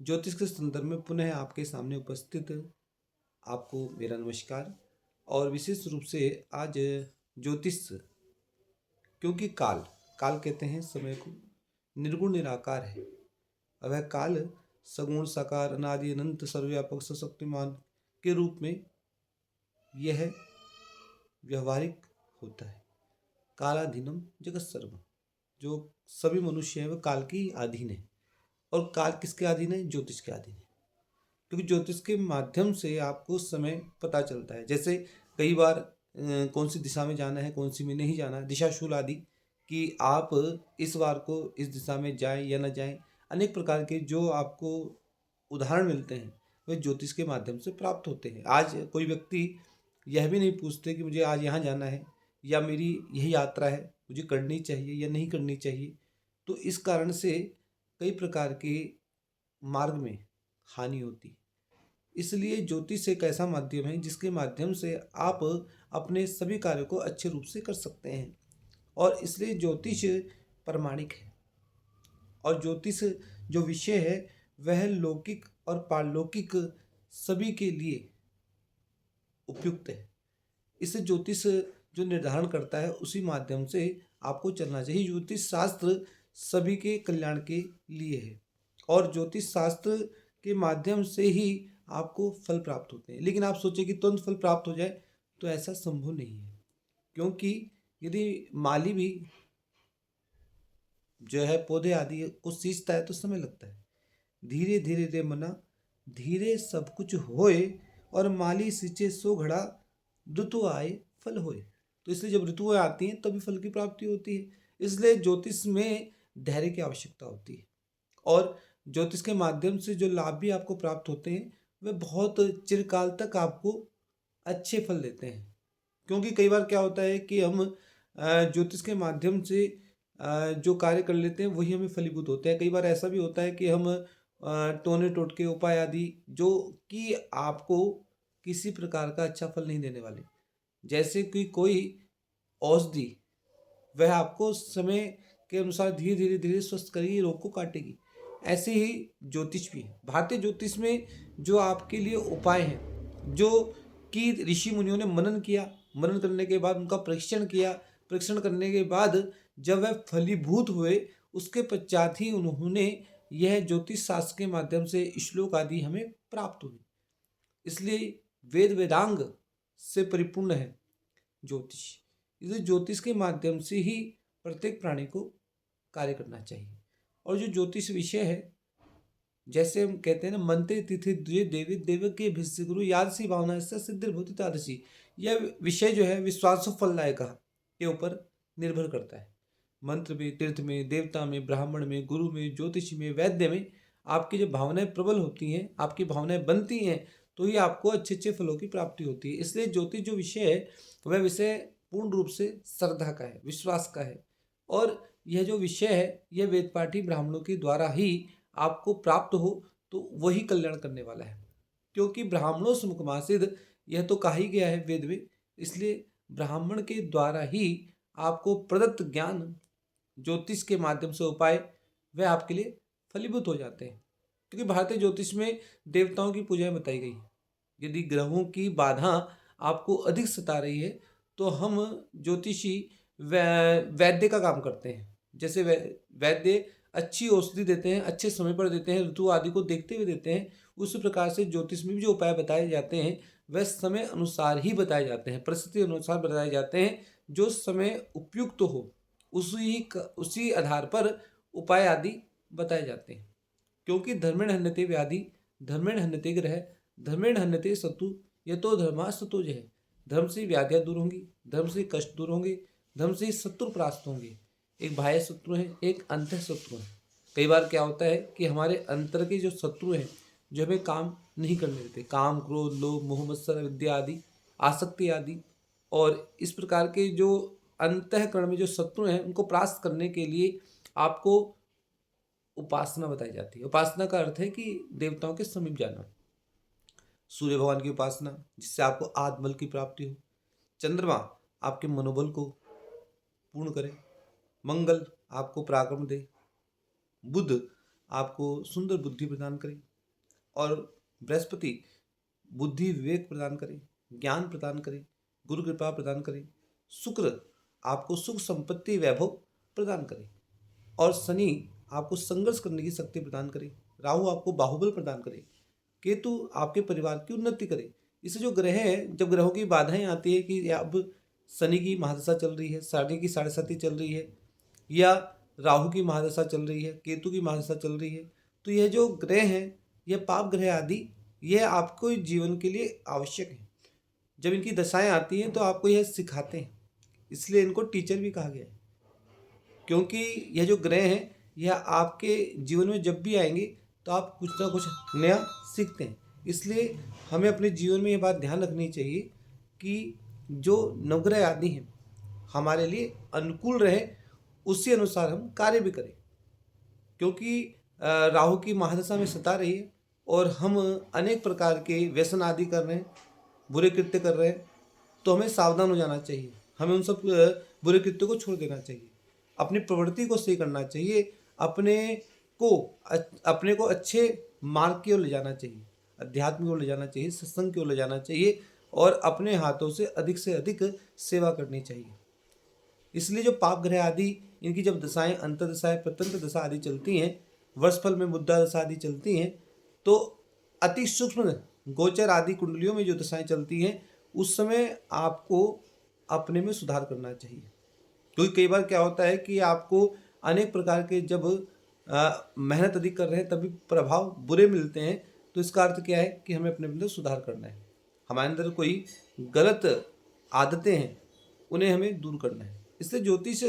ज्योतिष के संदर्भ में पुनः आपके सामने उपस्थित आपको मेरा नमस्कार। और विशेष रूप से आज ज्योतिष, क्योंकि काल काल कहते हैं समय को, निर्गुण निराकार है। वह काल सगुण साकार अनादि अनंत सर्वव्यापक सशक्तिमान के रूप में यह व्यवहारिक होता है। कालाधीनम जगत सर्वम, जो सभी मनुष्य हैं वह काल के अधीन है। और काल किसके अधीन है? ज्योतिष के अधीन है। क्योंकि ज्योतिष के माध्यम से आपको समय पता चलता है। जैसे कई बार कौन सी दिशा में जाना है, कौन सी में नहीं जाना है, दिशाशूल आदि, कि आप इस बार को इस दिशा में जाएं या न जाएं, अनेक प्रकार के जो आपको उदाहरण मिलते हैं वे ज्योतिष के माध्यम से प्राप्त होते हैं। आज कोई व्यक्ति यह भी नहीं पूछते कि मुझे आज यहाँ जाना है या मेरी यही यात्रा है, मुझे करनी चाहिए या नहीं करनी चाहिए। तो इस कारण से कई प्रकार के मार्ग में हानि होती है। इसलिए ज्योतिष एक ऐसा माध्यम है जिसके माध्यम से आप अपने सभी कार्यों को अच्छे रूप से कर सकते हैं। और इसलिए ज्योतिष प्रामाणिक है। और ज्योतिष जो विषय है वह लौकिक और पारलौकिक सभी के लिए उपयुक्त है। इसे ज्योतिष जो निर्धारण करता है उसी माध्यम से आपको चलना चाहिए। ज्योतिष शास्त्र सभी के कल्याण के लिए है और ज्योतिष शास्त्र के माध्यम से ही आपको फल प्राप्त होते हैं। लेकिन आप सोचें कि तुरंत फल प्राप्त हो जाए, तो ऐसा संभव नहीं है। क्योंकि यदि माली भी जो है पौधे आदि को सींचता है तो समय लगता है। धीरे धीरे रे मना, धीरे सब कुछ होए, और माली सींचे सो घड़ा, ऋतु आए फल होए। तो इसलिए जब ऋतुएं आती हैं तभी फल की प्राप्ति होती है। इसलिए ज्योतिष में धैर्य की आवश्यकता होती है। और ज्योतिष के माध्यम से जो लाभ भी आपको प्राप्त होते हैं वे बहुत चिरकाल तक आपको अच्छे फल देते हैं। क्योंकि कई बार क्या होता है कि हम ज्योतिष के माध्यम से जो कार्य कर लेते हैं वही हमें फलीभूत होते हैं। कई बार ऐसा भी होता है कि हम टोने टोटके उपाय आदि जो कि आपको किसी प्रकार का अच्छा फल नहीं देने वाले, जैसे कि कोई औषधि, वह आपको समय के अनुसार धीरे धीरे धीरे स्वस्थ करेगी, रोग को काटेगी। ऐसे ही ज्योतिष भी है। भारतीय ज्योतिष में जो आपके लिए उपाय हैं, जो कि ऋषि मुनियों ने मनन किया, मनन करने के बाद उनका परीक्षण किया, परीक्षण करने के बाद जब वह फलीभूत हुए उसके पश्चात ही उन्होंने यह ज्योतिष शास्त्र के माध्यम से श्लोक आदि हमें प्राप्त हुए। इसलिए वेद वेदांग से परिपूर्ण है ज्योतिष। इस ज्योतिष के माध्यम से ही प्रत्येक प्राणी को कार्य करना चाहिए। और जो ज्योतिष विषय है, जैसे हम कहते हैं ना, मंत्रे तिथि द्वे देवी देव के भिष्य गुरु याद सी भावना से सिद्धिर्भूति तादृशी। यह विषय जो है विश्वासो फलदायका के ऊपर निर्भर करता है। मंत्र में, तीर्थ में, देवता में, ब्राह्मण में, गुरु में, ज्योतिष में, वैद्य में आपकी जो भावनाएं प्रबल होती हैं, आपकी भावनाएं बनती हैं, तो ही आपको अच्छे अच्छे फलों की प्राप्ति होती है। इसलिए ज्योतिष जो विषय है वह विषय पूर्ण रूप से श्रद्धा का है, विश्वास का है। और यह जो विषय है यह वेदपाठी ब्राह्मणों के द्वारा ही आपको प्राप्त हो तो वही कल्याण करने वाला है। क्योंकि ब्राह्मणों से मुखमासिद, यह तो कहा ही गया है वेद में। इसलिए ब्राह्मण के द्वारा ही आपको प्रदत्त ज्ञान, ज्योतिष के माध्यम से उपाय, वह आपके लिए फलीभूत हो जाते हैं। क्योंकि भारतीय ज्योतिष में देवताओं की पूजाएं बताई गई। यदि ग्रहों की बाधा आपको अधिक सता रही है तो हम ज्योतिषी वैद्य का काम करते हैं। जैसे वैद्य अच्छी औषधि देते हैं, अच्छे समय पर देते हैं, ऋतु आदि को देखते हुए देते हैं। उसी प्रकार से ज्योतिष में भी जो उपाय बताए जाते हैं वह समय अनुसार ही बताए जाते हैं, परिस्थिति अनुसार बताए जाते हैं। जो समय उपयुक्त हो उसी आधार पर उपाय आदि बताए जाते हैं। क्योंकि धर्मेण हन्यते व्याधि, धर्मेण हन्यते ग्रह, धर्मेण हन्यते शत्रु, यह तो धर्मास्ततो जय। धर्म से व्याधियाँ दूर होंगी, धर्म से कष्ट दूर होंगे, धर्म से शत्रु परास्त होंगे। एक बाह्य शत्रु है, एक अंतः शत्रु है। कई बार क्या होता है कि हमारे अंतर के जो शत्रु हैं, जो हमें काम नहीं करने देते, काम, क्रोध, लोभ, मोह, मत्सर, विद्या आदि, आसक्ति आदि, और इस प्रकार के जो अंतःकरण में जो शत्रु हैं उनको परास्त करने के लिए आपको उपासना बताई जाती है। उपासना का अर्थ है कि देवताओं के समीप जाना। सूर्य भगवान की उपासना, जिससे आपको आत्मबल की प्राप्ति हो। चंद्रमा आपके मनोबल को पूर्ण करे। मंगल आपको पराक्रम दे। बुध आपको सुंदर बुद्धि प्रदान करे। और बृहस्पति बुद्धि विवेक प्रदान करे, ज्ञान प्रदान करे, गुरु कृपा प्रदान करे। शुक्र आपको सुख संपत्ति वैभव प्रदान करे और शनि आपको संघर्ष करने की शक्ति प्रदान करे। राहु आपको बाहुबल प्रदान करे। केतु आपके परिवार की उन्नति करे। इससे जो ग्रह हैं, जब ग्रहों की बाधाएं आती है कि अब शनि की महादशा चल रही है, शनि की 7.5 चल रही है, या राहु की महादशा चल रही है, केतु की महादशा चल रही है, तो यह जो ग्रह हैं, यह पाप ग्रह आदि, यह आपको जीवन के लिए आवश्यक है। जब इनकी दशाएं आती हैं तो आपको यह सिखाते हैं, इसलिए इनको टीचर भी कहा गया है। क्योंकि यह जो ग्रह हैं, यह आपके जीवन में जब भी आएंगे तो आप कुछ ना कुछ नया सीखते हैं। इसलिए हमें अपने जीवन में यह बात ध्यान रखनी चाहिए कि जो नवग्रह आदि हैं हमारे लिए अनुकूल रहे, उसी अनुसार हम कार्य भी करें। क्योंकि राहु की महादशा में सता रही है और हम अनेक प्रकार के व्यसन आदि कर रहे हैं, बुरे कृत्य कर रहे हैं, तो हमें सावधान हो जाना चाहिए। हमें उन सब बुरे कृत्यों को छोड़ देना चाहिए, अपनी प्रवृत्ति को सही करना चाहिए, अपने को अच्छे मार्ग की ओर ले जाना चाहिए, अध्यात्म की ओर ले जाना चाहिए, सत्संग की ओर ले जाना चाहिए और अपने हाथों से अधिक सेवा करनी चाहिए। इसलिए जो पाप ग्रह आदि, इनकी जब दशाएं अंतर्दशाएं प्रत्यंत दशा आदि चलती हैं, वर्षफल में मुद्रा दशा आदि चलती हैं, तो अति सूक्ष्म गोचर आदि कुंडलियों में जो दशाएं चलती हैं, उस समय आपको अपने में सुधार करना चाहिए। क्योंकि कई बार क्या होता है कि आपको अनेक प्रकार के जब मेहनत अधिक कर रहे हैं तभी प्रभाव बुरे मिलते हैं, तो इसका अर्थ क्या है कि हमें अपने अंदर सुधार करना है। हमारे अंदर कोई गलत आदतें हैं, उन्हें हमें दूर करना है। इसलिए ज्योतिष